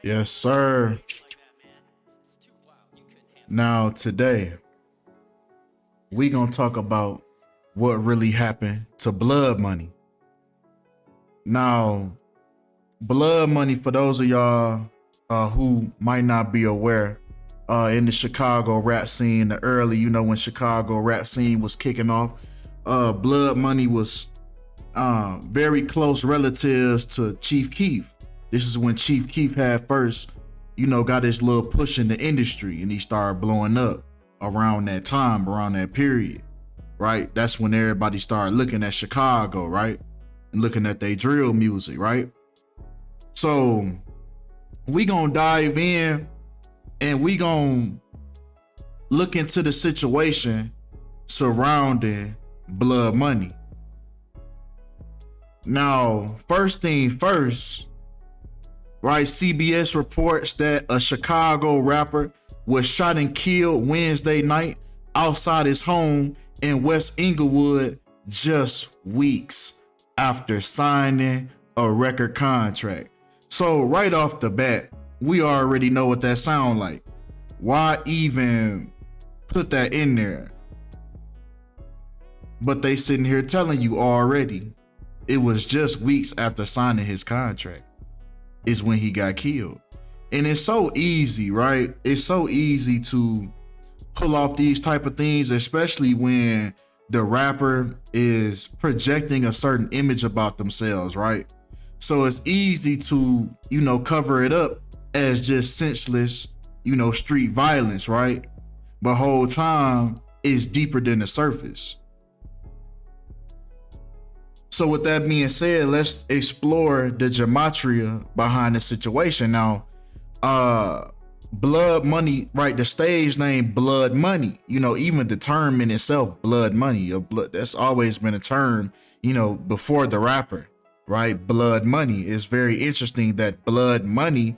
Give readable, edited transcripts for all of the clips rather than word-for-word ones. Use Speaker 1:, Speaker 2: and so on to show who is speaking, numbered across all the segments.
Speaker 1: Yes, sir. Now, today, we gonna talk about what really happened to blood money. Now, blood money, for those of y'all who might not be aware, in the Chicago rap scene, the early, when Chicago rap scene was kicking off, blood money was very close relatives to Chief Keef. This is when Chief Keef had first, got his little push in the industry, and he started blowing up around that time, around that period, right? That's when everybody started looking at Chicago, right? And looking at their drill music, right? So we gonna dive in and we gonna look into the situation surrounding blood money. Now, first thing first, right? CBS reports that a Chicago rapper was shot and killed Wednesday night outside his home in West Inglewood just weeks after signing a record contract. So right off the bat, we already know what that sound like. Why even put that in there? But they sitting here telling you already it was just weeks after signing his contract is when he got killed. And it's so easy, right? It's so easy to pull off these type of things, especially when the rapper is projecting a certain image about themselves, right? So it's easy to, cover it up as just senseless, street violence, right? But whole time is deeper than the surface. So with that being said, let's explore the gematria behind the situation. Now, blood money, right? The stage name Blood Money, even the term in itself, blood money, that's always been a term, before the rapper, right? Blood money is very interesting that blood money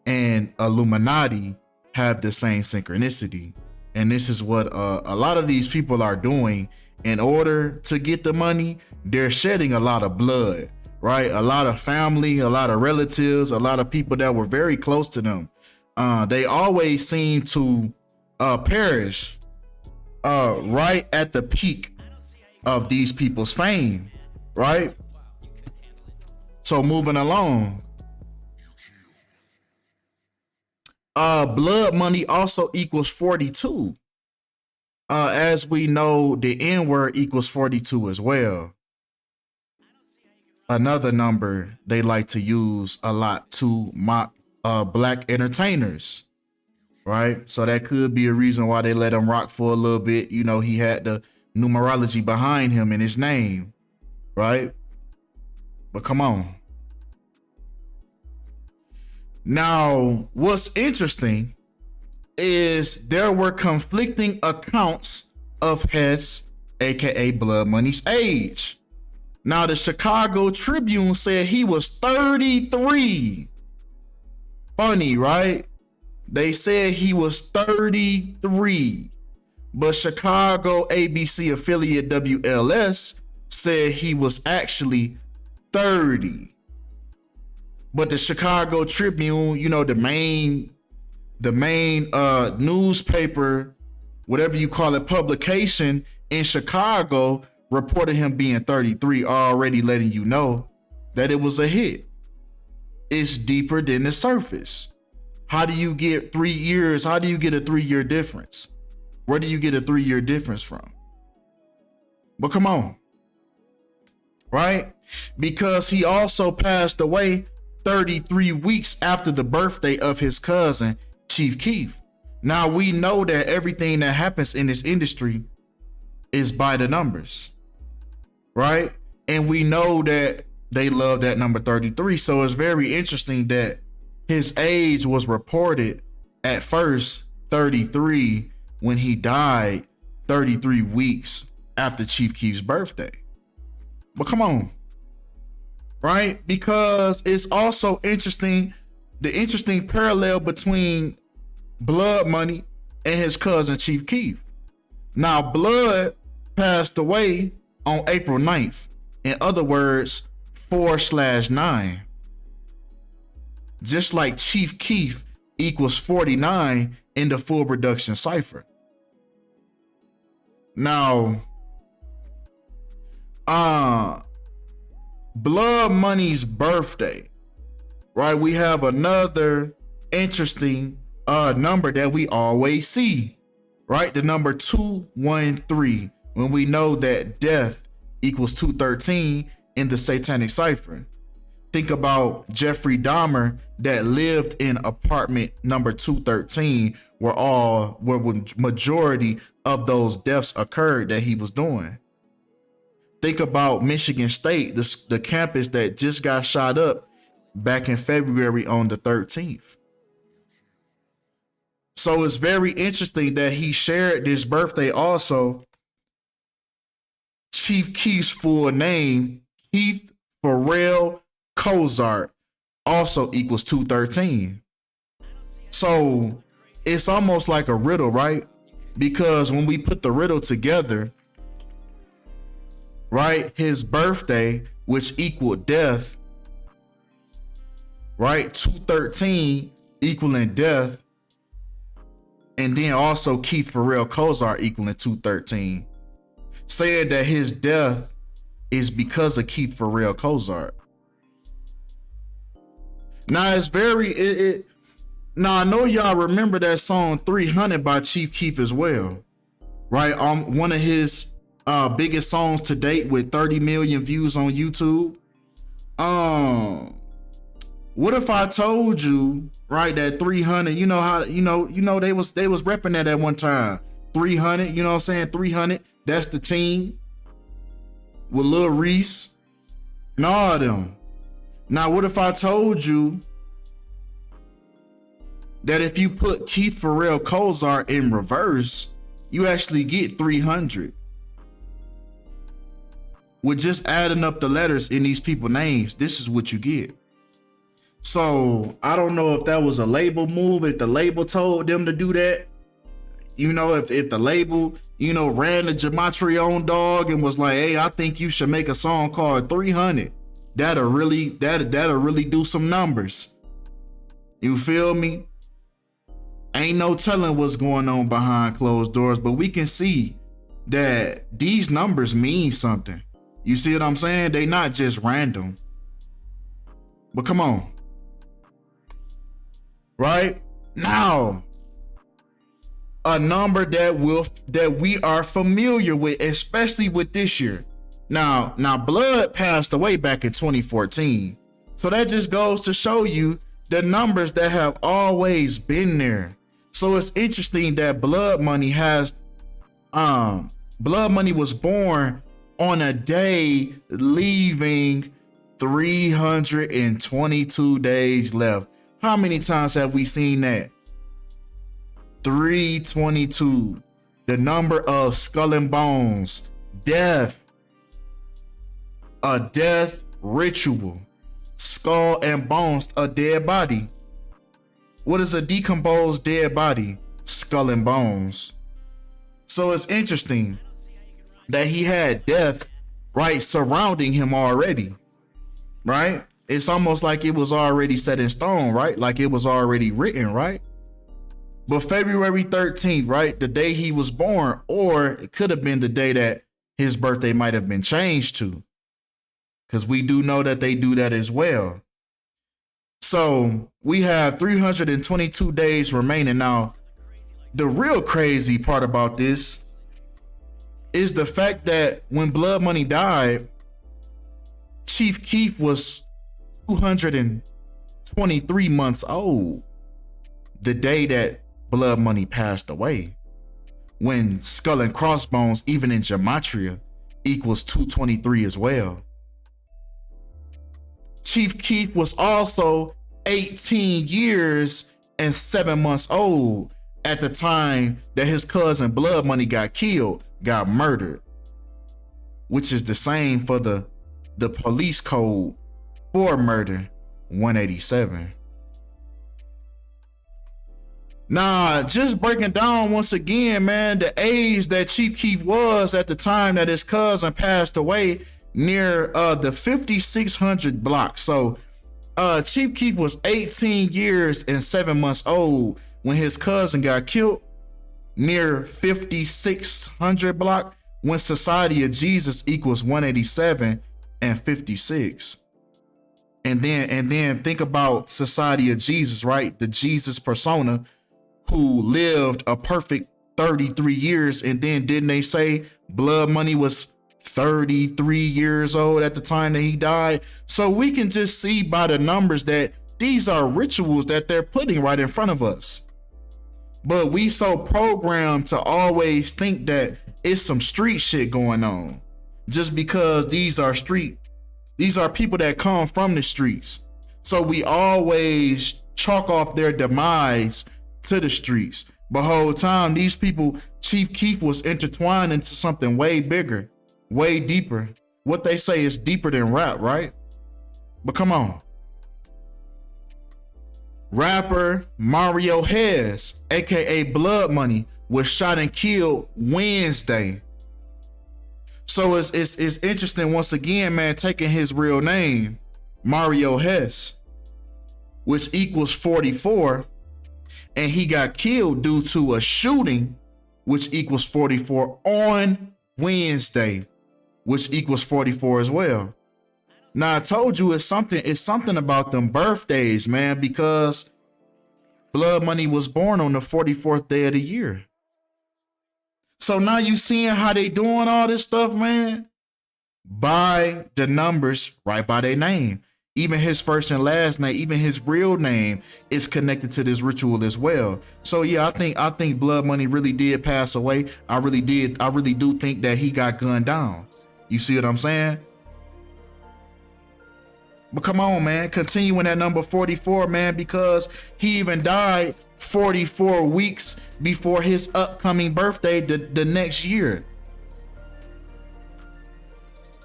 Speaker 1: and Illuminati have the same synchronicity. And this is what a lot of these people are doing. In order to get the money, they're shedding a lot of blood, right? A lot of family, a lot of relatives, a lot of people that were very close to them. They always seem to perish right at the peak of these people's fame, right? So moving along, blood money also equals 42. As we know, the N word equals 42 as well. Another number they like to use a lot to mock black entertainers, right? So that could be a reason why they let him rock for a little bit. He had the numerology behind him in his name, right? But come on. Now, what's interesting is there were conflicting accounts of Hess, aka Blood Money's age. Now, the Chicago Tribune said he was 33. Funny, right? They said he was 33. But Chicago ABC affiliate WLS said he was actually 30. But the Chicago Tribune, the main newspaper, whatever you call it, publication in Chicago, reported him being 33, already letting you know that it was a hit. It's deeper than the surface. How do you get 3 years? How do you get a 3-year difference? Where do you get a 3-year difference from? But come on, right? Because he also passed away 33 weeks after the birthday of his cousin, Chief Keef. Now we know that everything that happens in this industry is by the numbers, right? And we know that they love that number 33. So it's very interesting that his age was reported at first 33 when he died 33 weeks after Chief Keef's birthday. But come on, right? Because it's also interesting, the interesting parallel between Blood Money and his cousin Chief Keef. Now, Blood passed away on April 9th. In other words, 4/9. just like Chief Keef equals 49 in the full production cipher. Now, Blood Money's birthday, right? We have another interesting number that we always see, right? The number 213, when we know that death equals 213 in the Satanic cipher. Think about Jeffrey Dahmer that lived in apartment number 213, where majority of those deaths occurred that he was doing. Think about Michigan State, the campus that just got shot up back in February on the 13th. So it's very interesting that he shared this birthday also. Chief Keef's full name, Keith Pharrell Cozart, also equals 213. So it's almost like a riddle, right? Because when we put the riddle together, right, his birthday, which equaled death, right, 213 equaling death, and then also Keith Pharrell Cozart equaling 213, saying that his death is because of Keith Pharrell Cozart. Now it's very now I know y'all remember that song 300 by Chief Keef as well, right? One of his biggest songs to date with 30 million views on YouTube. What if I told you, right, that 300, you know how, you know they was repping that at one time. 300, you know what I'm saying? 300, that's the team with Lil Reese and all of them. Now, what if I told you that if you put Keith Pharrell Cozart in reverse, you actually get 300? With just adding up the letters in these people's names, this is what you get. So I don't know if that was a label move, if the label told them to do that. You know, if the label, you know, ran the Gematria on dog and was like, hey, I think you should make a song called 300. That'll really do some numbers. You feel me? Ain't no telling what's going on behind closed doors, but we can see that these numbers mean something. You see what I'm saying? They not just random. But come on. Right? Now, a number that we are familiar with, especially with this year. Now Blood passed away back in 2014. So that just goes to show you the numbers that have always been there. So it's interesting that Blood Money was born on a day leaving 322 days left. How many times have we seen that? 322. The number of skull and bones. Death. A death ritual. Skull and bones, a dead body. What is a decomposed dead body? Skull and bones. So it's interesting that he had death, right, surrounding him already, right? It's almost like it was already set in stone, right? Like it was already written, right? But February 13th, right, the day he was born, or it could have been the day that his birthday might have been changed to, because we do know that they do that as well. So we have 322 days remaining. Now, the real crazy part about this is the fact that when Blood Money died, Chief Keef was 223 months old the day that Blood Money passed away, when Skull and Crossbones, even in Gematria, equals 223 as well. Chief Keef was also 18 years and 7 months old at the time that his cousin Blood Money got murdered, which is the same for the police code for murder, 187. Nah, just breaking down once again, man, the age that Chief Keef was at the time that his cousin passed away, near the 5600 block. So Chief Keef was 18 years and 7 months old when his cousin got killed near 5600 block, when Society of Jesus equals 187 and 56. And then think about Society of Jesus, right? The Jesus persona who lived a perfect 33 years. And then didn't they say Blood Money was 33 years old at the time that he died? So we can just see by the numbers that these are rituals that they're putting right in front of us. But we so programmed to always think that it's some street shit going on, just because these are people that come from the streets. So we always chalk off their demise to the streets. But whole time, these people, Chief Keef was intertwined into something way bigger, way deeper. What they say is deeper than rap, right? But come on. Rapper Mario Hez, aka Blood Money, was shot and killed Wednesday. So it's interesting once again, man, taking his real name, Mario Hez, which equals 44, and he got killed due to a shooting, which equals 44 on Wednesday, which equals 44 as well. Now I told you it's something about them birthdays, man, because Blood Money was born on the 44th day of the year. So now you seeing how they doing all this stuff, man? By the numbers, right by their name. Even his first and last name, even his real name is connected to this ritual as well. So yeah, I think Blood Money really did pass away. I really do think that he got gunned down. You see what I'm saying? But come on, man, continuing at number 44, man, because he even died 44 weeks before his upcoming birthday the next year.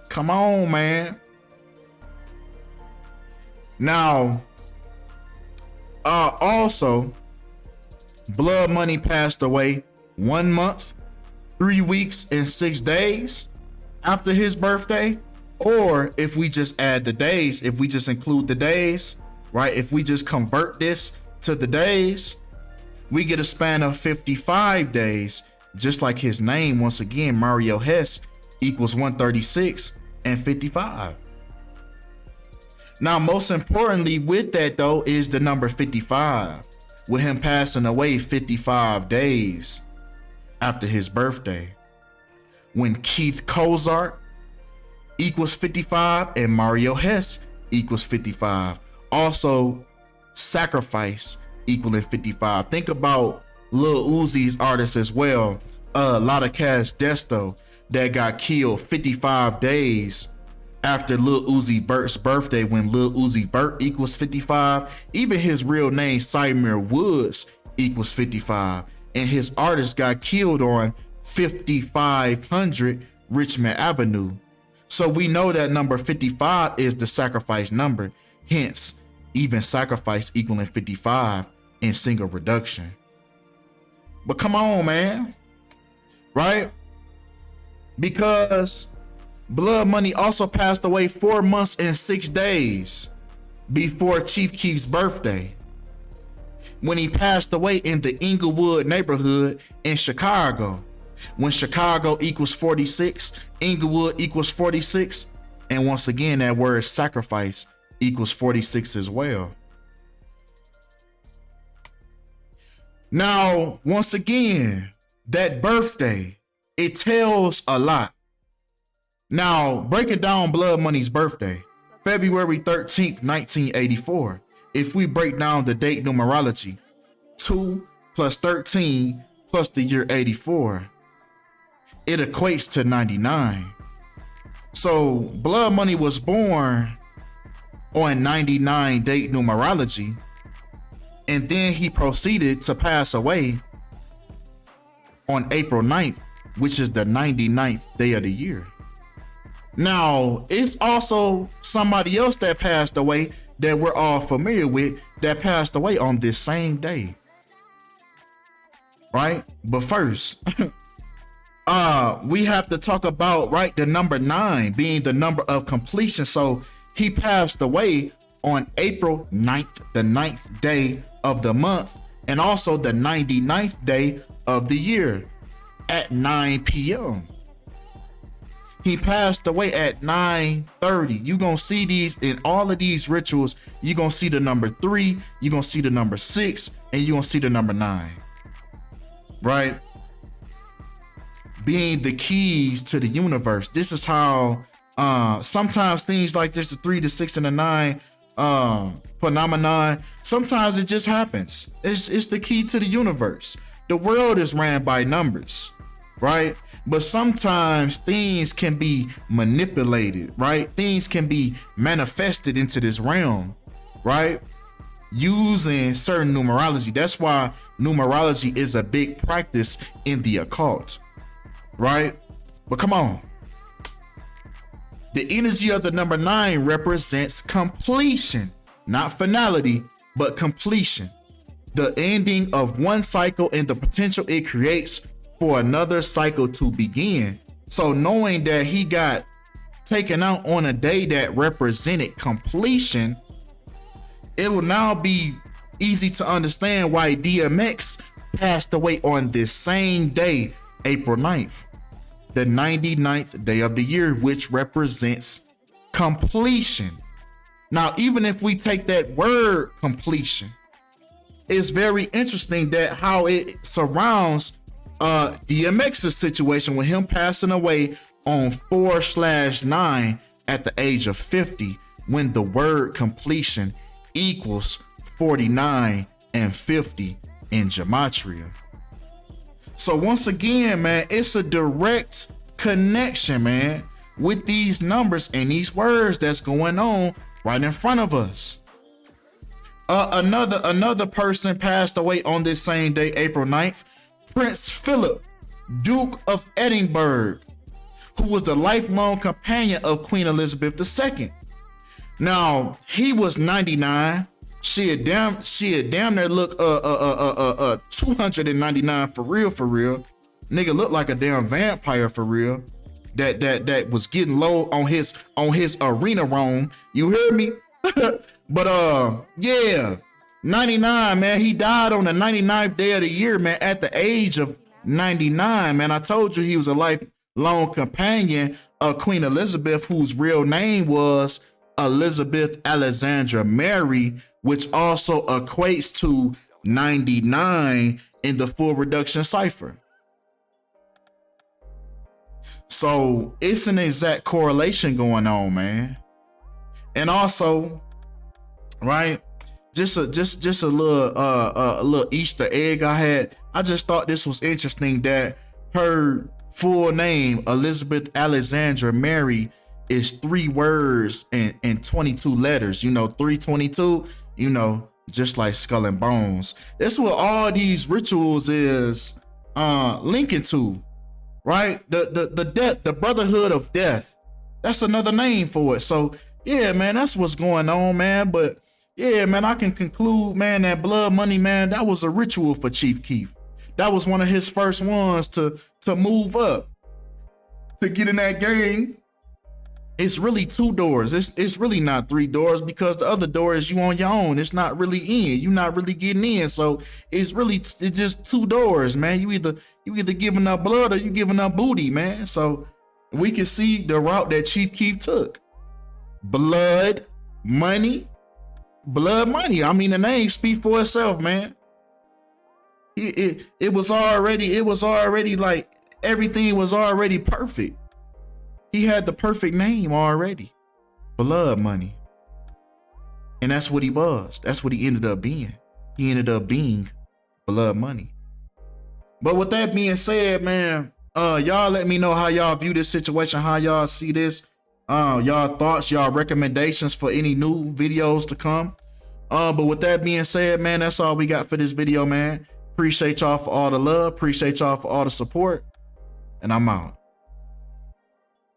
Speaker 1: Come on, man. Now, also, Blood Money passed away 1 month, 3 weeks, and 6 days after his birthday. Or if we just add the days, if we just include the days, right? If we just convert this to the days, we get a span of 55 days, just like his name. Once again, Mario Hez equals 136 and 55. Now, most importantly with that though is the number 55, with him passing away 55 days after his birthday, when Keith Kozart equals 55 and Mario Hez equals 55. Also, Sacrifice equaling 55. Think about Lil Uzi's artists as well. A lot of Cash Desto that got killed 55 days after Lil Uzi Vert's birthday, when Lil Uzi Vert equals 55. Even his real name, Symir Woods, equals 55. And his artist got killed on 5500 Richmond Avenue. So we know that number 55 is the sacrifice number. Hence, even sacrifice equaling 55 in single reduction. But come on, man. Right? Because Blood Money also passed away 4 months and 6 days before Chief Keef's birthday, when he passed away in the Inglewood neighborhood in Chicago. When Chicago equals 46, Inglewood equals 46, and once again that word sacrifice equals 46 as well. Now, once again, that birthday, it tells a lot. Now, breaking down Blood Money's birthday, February 13th, 1984. If we break down the date numerology, 2 plus 13 plus the year 84, it equates to 99. So Blood Money was born on 99 date numerology, and then he proceeded to pass away on April 9th, which is the 99th day of the year. Now, it's also somebody else that passed away that we're all familiar with that passed away on this same day, right? But first, we have to talk about, right, the number 9 being the number of completion. So he passed away on April 9th, the 9th day of the month, and also the 99th day of the year at 9 p.m. He passed away at 9:30. You're going to see these in all of these rituals. You're going to see the number 3, you're going to see the number 6, and you're going to see the number 9. Right? Being the keys to the universe. This is how sometimes things like this, the 3, the 6, and the 9 phenomenon, sometimes it just happens. It's the key to the universe. The world is ran by numbers, right? But sometimes things can be manipulated, right? Things can be manifested into this realm, right? Using certain numerology. That's why numerology is a big practice in the occult, right? But come on. The energy of the number 9 represents completion, not finality, but completion. The ending of one cycle and the potential it creates for another cycle to begin. So knowing that he got taken out on a day that represented completion, it will now be easy to understand why DMX passed away on this same day, April 9th, the 99th day of the year, which represents completion. Now, even if we take that word completion, it's very interesting that how it surrounds DMX's situation with him passing away on 4/9 at the age of 50, when the word completion equals 49 and 50 in Gematria. So once again, man, it's a direct connection, man, with these numbers and these words that's going on right in front of us. Another person passed away on this same day, April 9th. Prince Philip, Duke of Edinburgh, who was the lifelong companion of Queen Elizabeth II. Now, he was 99. She had damn near look 299 for real. Nigga looked like a damn vampire for real. That was getting low on his arena roam. You hear me? But yeah, 99, man. He died on the 99th day of the year, man, at the age of 99, man. I told you he was a lifelong companion of Queen Elizabeth, whose real name was Elizabeth Alexandra Mary, which also equates to 99 in the full reduction cipher. So it's an exact correlation going on, man. And also, right, just a little Easter egg I just thought this was interesting that her full name, Elizabeth Alexandra Mary, is 3 words and 22 letters. 322, just like Skull and Bones. That's what all these rituals is linking to, right? The death, the brotherhood of death. That's another name for it. So yeah, man, that's what's going on, man. But yeah, man, I can conclude, man, that blood money, man, that was a ritual for Chief Keef. That was one of his first ones to move up, to get in that game. It's really 2 doors. It's really not 3 doors, because the other door is you on your own. It's not really in. You're not really getting in. So it's just 2 doors, man. You either giving up blood or you giving up booty, man. So we can see the route that Chief Keef took. Blood money. I mean, the name speaks for itself, man. It was already like everything was already perfect. He had the perfect name already. Blood money. And that's what he was. That's what he ended up being. He ended up being blood money. But with that being said, man, y'all let me know how y'all view this situation, how y'all see this. Y'all thoughts, y'all recommendations for any new videos to come. But with that being said, man, that's all we got for this video, man. Appreciate y'all for all the love. Appreciate y'all for all the support. And I'm out.